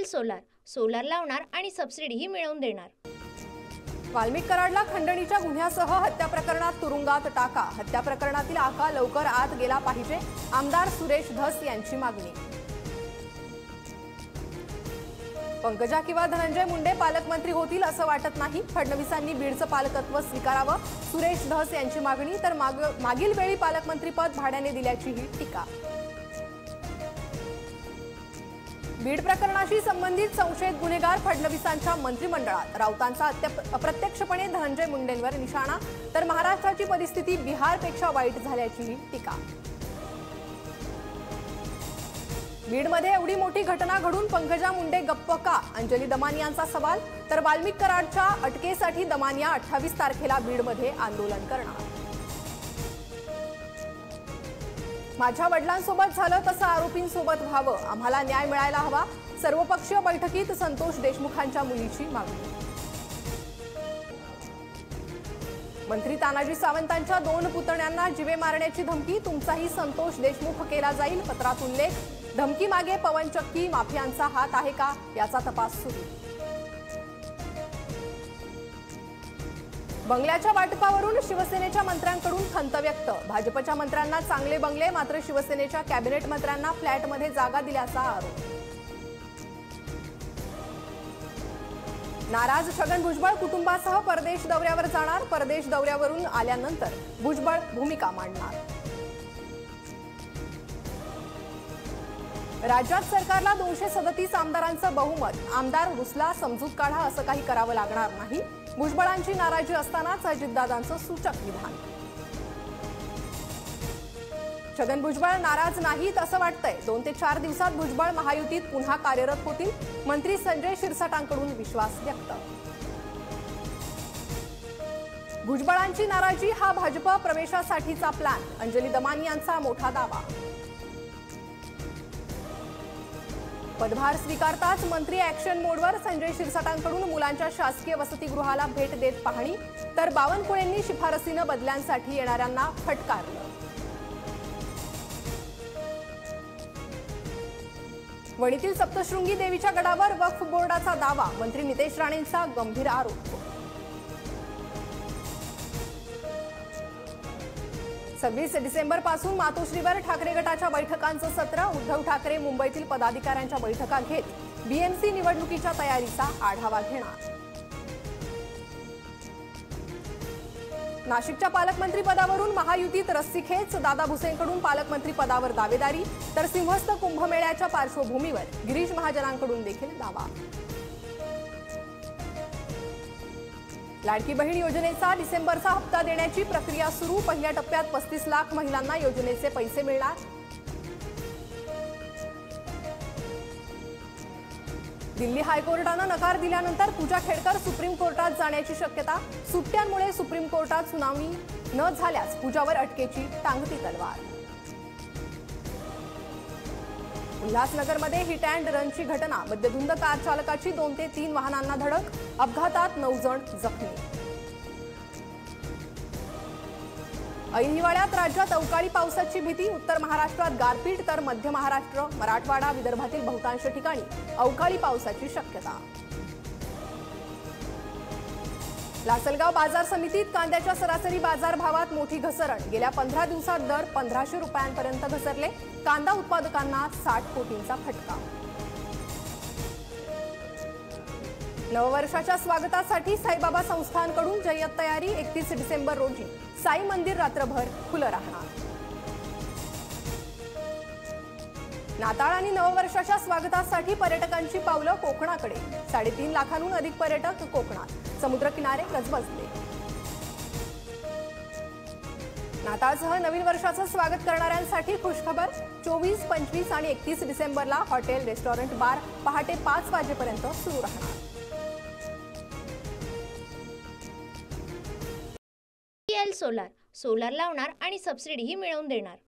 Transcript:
Solar, solar लावणार आणि सबसिडीही मिळवून देणार। वाल्मिक कराडला खंडणीच्या गुन्ह्यासह हत्या प्रकरणात तुरुंगात टाका। हत्या प्रकरणातील आका लवकर आत गेला पाहिजे, आमदार सुरेश धस यांची मागणी। पंकजा किंवा धनंजय मुंडे पालकमंत्री होतील असं वाटत नाही, फडणवीसांनी बीडचं पालकत्व स्वीकारावं, सुरेश धस यांची मागणी। तर मागील वेळी पालकमंत्रीपद भाड्याने दिल्याचीही टीका। बीड प्रकरणाशी संबंधित संशयित गुन्हेगार फडणवीसांच्या मंत्रिमंडळात, राऊतांचा अप्रत्यक्षपणे धनंजय मुंडेंवर निशाणा। तर महाराष्ट्राची परिस्थिती बिहारपेक्षा वाईट झाल्याचीही टीका। बीडमध्ये एवढी मोठी घटना घडून पंकजा मुंडे गप्प का, अंजली दमानियांचा सवाल। तर वाल्मिक कराडच्या अटकेसाठी दमानिया 28 तारखेला बीडमध्ये आंदोलन करणार। माझ्या वडिलांसोबत झालं तसं आरोपींसोबत व्हावं, आम्हाला न्याय मिळायला हवा, सर्वपक्षीय बैठकीत संतोष देशमुखांच्या मुलीची मागणी। मंत्री तानाजी सावंतांच्या 2 पुतण्यांना जीवे मारण्याची धमकी, तुमचाही संतोष देशमुख केला जाईल, पत्रात उल्लेख। धमकी मागे पवन चक्की माफियांचा हात आहे का, याचा तपास सुरू। बंगल्याच्या वाटपावरून शिवसेनेच्या मंत्र्यांकडून खंत व्यक्त, भाजपच्या मंत्र्यांना चांगले बंगले, मात्र शिवसेनेच्या कॅबिनेट मंत्र्यांना फ्लॅटमध्ये जागा दिल्याचा आरोप। नाराज छगन भुजबळ कुटुंबासह परदेश दौऱ्यावर जाणार, परदेश दौऱ्यावरून आल्यानंतर भुजबळ भूमिका मांडणार। राज्यात सरकारला 237 आमदारांचं बहुमत, आमदार रुसला समजूत काढा असं काही करावं लागणार नाही, भुजबळांची नाराजी असतानाच अजितदादांचं सूचक विधान। छगन भुजबळ नाराज नाहीत असं वाटतंय, 2 ते 4 दिवसात भुजबळ महायुतीत पुन्हा कार्यरत होतील, मंत्री संजय शिरसाटांकडून विश्वास व्यक्त। भुजबळांची नाराजी हा भाजप प्रवेशासाठीचा प्लॅन, अंजली दमानियांचा मोठा दावा। पदभार स्वीकारताच मंत्री ऍक्शन मोडवर, संजय शिरसाटांकडून मुलांच्या शासकीय वसतिगृहाला भेट देत पाहणी। तर बावनकुळेंनी शिफारसीनं बदल्यांसाठी येणाऱ्यांना फटकारलं। वणीतील सप्तशृंगी देवीच्या गडावर वक्फ बोर्डाचा दावा, मंत्री नितेश राणेंचा गंभीर आरोप। 26 डिसेंबरपासून मातोश्रीवर ठाकरे गटाच्या बैठकांचं सत्र, उद्धव ठाकरे मुंबईतील पदाधिकाऱ्यांच्या बैठका घेत बीएमसी निवडणुकीच्या तयारीचा आढावा घेणार। नाशिकच्या पालकमंत्रीपदावरून महायुतीत रस्सीखेच, दादा भुसेंकडून पालकमंत्रीपदावर दावेदारी। तर सिंहस्थ कुंभमेळ्याच्या पार्श्वभूमीवर गिरीश महाजनांकडून देखील दावा। लाडकी बहीण योजनेचा डिसेंबरचा हप्ता देण्याची प्रक्रिया सुरू, पहिल्या टप्प्यात 35 लाख महिलांना योजनेचे पैसे मिळणार। दिल्ली हायकोर्टानं नकार दिल्यानंतर पूजा खेडकर सुप्रीम कोर्टात जाण्याची शक्यता, सुट्ट्यांमुळे सुप्रीम कोर्टात सुनावणी न झाल्यास पूजावर अटकेची टांगती तलवार। उल्हासनगरमध्ये हिट अँड रनची घटना, मद्यधुंद कार चालकाची 2 ते 3 वाहनांना धडक, अपघातात 9 जण जखमी। ऐन हिवाळ्यात राज्यात अवकाळी पावसाची भीती, उत्तर महाराष्ट्रात गारपीट, तर मध्य महाराष्ट्र, मराठवाडा, विदर्भातील बहुतांश ठिकाणी अवकाळी पावसाची शक्यता। लासलगाव बाजार समितीत कांद्याच्या सरासरी बाजारभावात मोठी घसरण, गेल्या 15 दिवसात दर 1500 रुपयांपर्यंत घसरले, कांदा उत्पादकांना 60 कोटींचा फटका। नववर्षाच्या स्वागतासाठी साईबाबा संस्थानकडून जय्यत तयारी, 31 डिसेंबर रोजी साई मंदिर रात्रभर खुलं राहणार। नाताळ आणि नववर्षाच्या स्वागतासाठी पर्यटकांची पावलं कोकणाकडे, 3.5 लाखांहून अधिक पर्यटक कोकणात, समुद्रकिनारे गजबजले। नाताळसह नवीन वर्षाचं स्वागत करणाऱ्यांसाठी खुशखबर, 24, 25 आणि 31 डिसेंबरला हॉटेल, रेस्टॉरंट, बार पहाटे 5 वाजेपर्यंत सुरू राहणार। सोलार, सोलार लावणार आणि सबसिडीही मिळवून देणार।